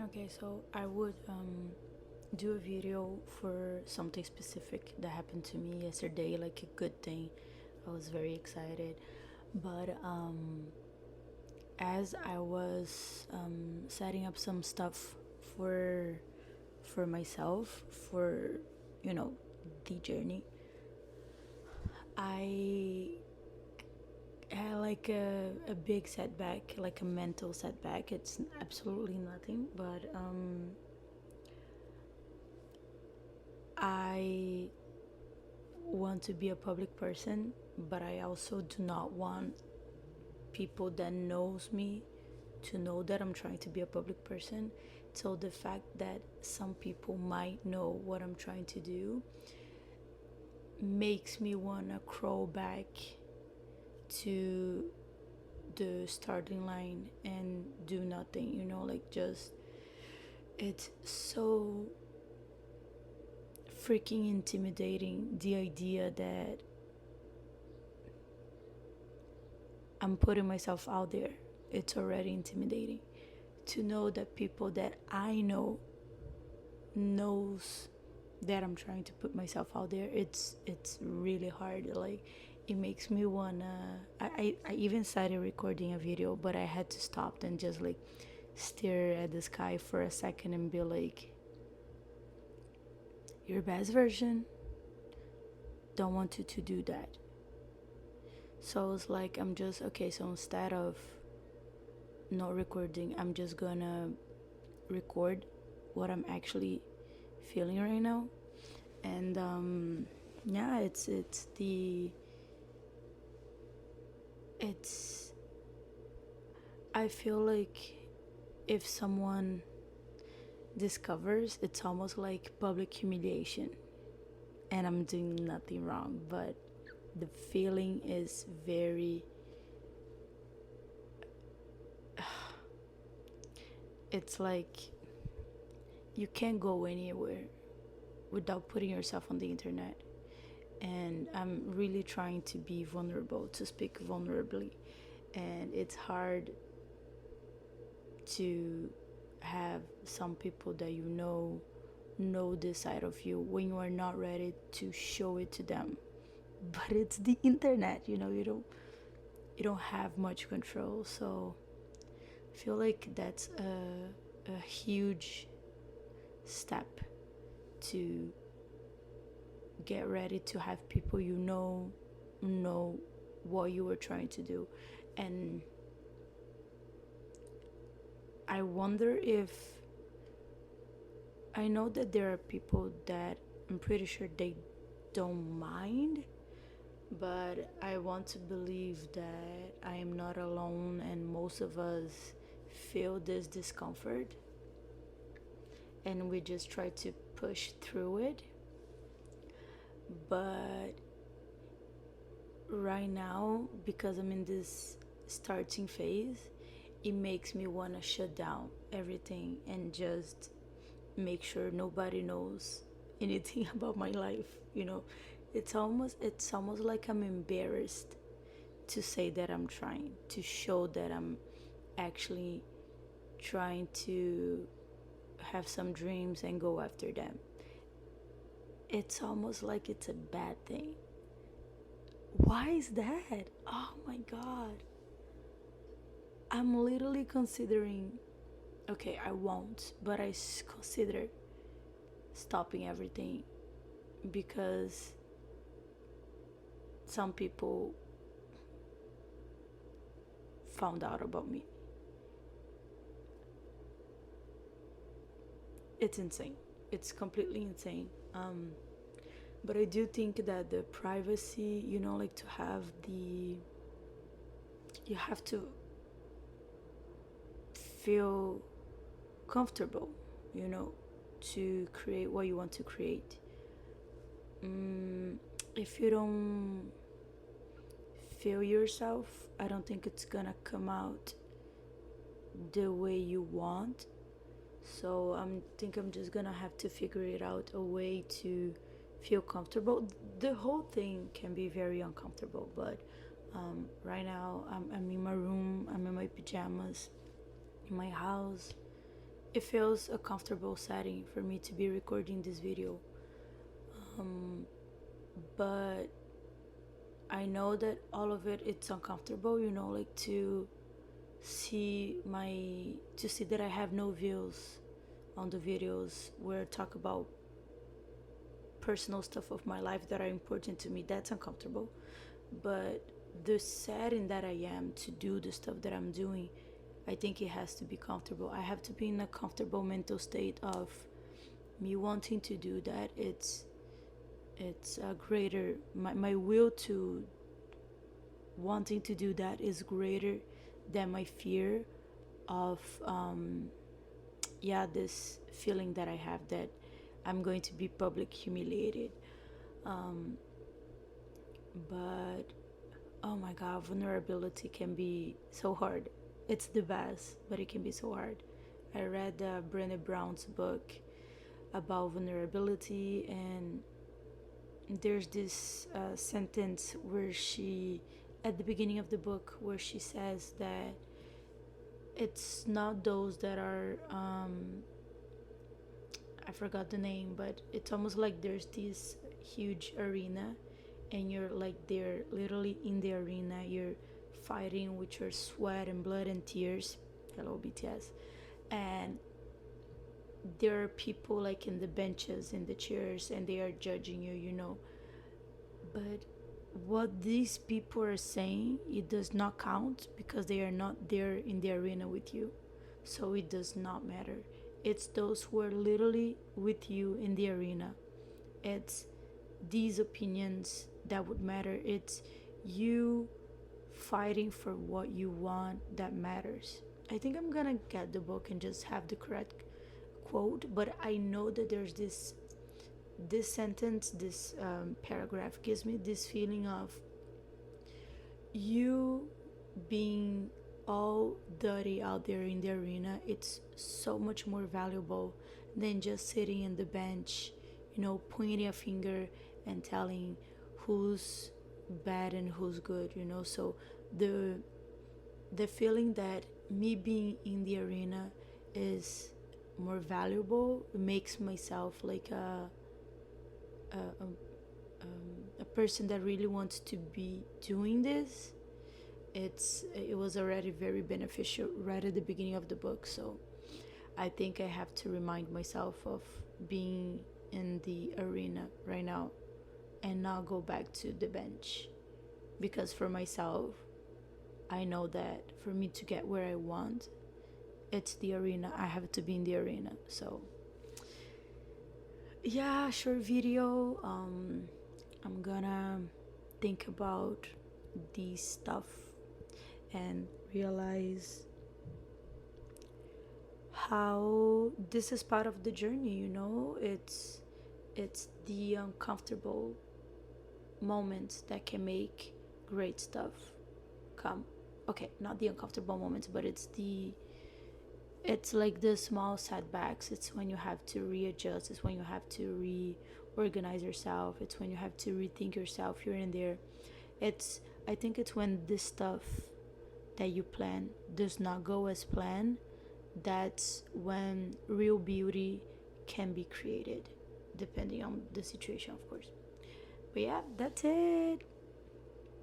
Okay, so I would do a video for something specific that happened to me yesterday, like a good thing. I was very excited, but as I was setting up some stuff for for myself, for you know the journey, I had like a big setback, like a mental setback. It's absolutely nothing, but I want to be a public person, but I also do not want people that knows me to know that I'm trying to be a public person. So the fact that some people might know what I'm trying to do makes me want to crawl back to the starting line and do nothing, like just it's so freaking intimidating, the idea that I'm putting myself out there. It's already intimidating to know that people that I know knows that I'm trying to put myself out there. It's really hard. Like it makes me wanna. I even started recording a video, but I had to stop and just like stare at the sky for a second and be like, "Your best version don't want you to do that." So it's like I'm just okay. So instead of not recording, I'm just gonna record what I'm actually feeling right now. And yeah, it's I feel like if someone discovers, it's almost like public humiliation, and I'm doing nothing wrong, but the feeling is very it's like you can't go anywhere without putting yourself on the internet. And I'm really trying to be vulnerable, to speak vulnerably, and it's hard to have some people that know this side of you when you are not ready to show it to them. But it's the internet, you don't have much control. So I feel like that's a huge step to get ready to have people know what you were trying to do. And I wonder if I know that there are people that I'm pretty sure they don't mind, but I want to believe that I am not alone and most of us feel this discomfort and we just try to push through it. But right now, because I'm in this starting phase, it makes me want to shut down everything and just make sure nobody knows anything about my life. It's almost like I'm embarrassed to say that I'm trying to show that I'm actually trying to have some dreams and go after them. It's almost like it's a bad thing. Why is that? Oh my god. I'm literally considering, okay, I won't, but consider stopping everything because some people found out about me. It's insane. It's completely insane. But I do think that the privacy, like to have you have to feel comfortable, you know, to create what you want to create. If you don't feel yourself, I don't think it's gonna come out the way you want. So think I'm just gonna have to figure it out a way to feel comfortable. The whole thing can be very uncomfortable, but right now I'm in my room, I'm in my pajamas, in my house, it feels a comfortable setting for me to be recording this video. But I know that all of it's uncomfortable, like to see that I have no views on the videos where I talk about personal stuff of my life that are important to me. That's uncomfortable. But the setting that I am to do the stuff that I'm doing, I think it has to be comfortable. I have to be in a comfortable mental state of me wanting to do that. It's a greater, my will to wanting to do that is greater than my fear of this feeling that I have that I'm going to be public humiliated. But oh my god, vulnerability can be so hard. It's the best, but it can be so hard. I read Brené Brown's book about vulnerability, and there's this sentence where she, at the beginning of the book, where she says that it's not those that are I forgot the name, but it's almost like there's this huge arena and you're like there literally in the arena, you're fighting with your sweat and blood and tears. Hello BTS. And there are people like in the benches, in the chairs, and they are judging you. But what these people are saying, it does not count because they are not there in the arena with you. So it does not matter. It's those who are literally with you in the arena. It's these opinions that would matter. It's you fighting for what you want that matters. I think I'm gonna get the book and just have the correct quote, but I know that there's this sentence, this paragraph gives me this feeling of you being all dirty out there in the arena. It's so much more valuable than just sitting in the bench, pointing a finger and telling who's bad and who's good. So the feeling that me being in the arena is more valuable makes myself like a person that really wants to be doing this. It was already very beneficial right at the beginning of the book, so I think I have to remind myself of being in the arena right now and not go back to the bench, because for myself I know that for me to get where I want, it's the arena. I have to be in the arena. So yeah, short video. I'm gonna think about this stuff and realize how this is part of the journey. It's the uncomfortable moments that can make great stuff come. Okay, not the uncomfortable moments, but it's like the small setbacks. It's when you have to readjust. It's when you have to reorganize yourself. It's when you have to rethink yourself here and there. I think it's when this stuff that you plan does not go as planned, that's when real beauty can be created, depending on the situation, of course. But yeah, that's it.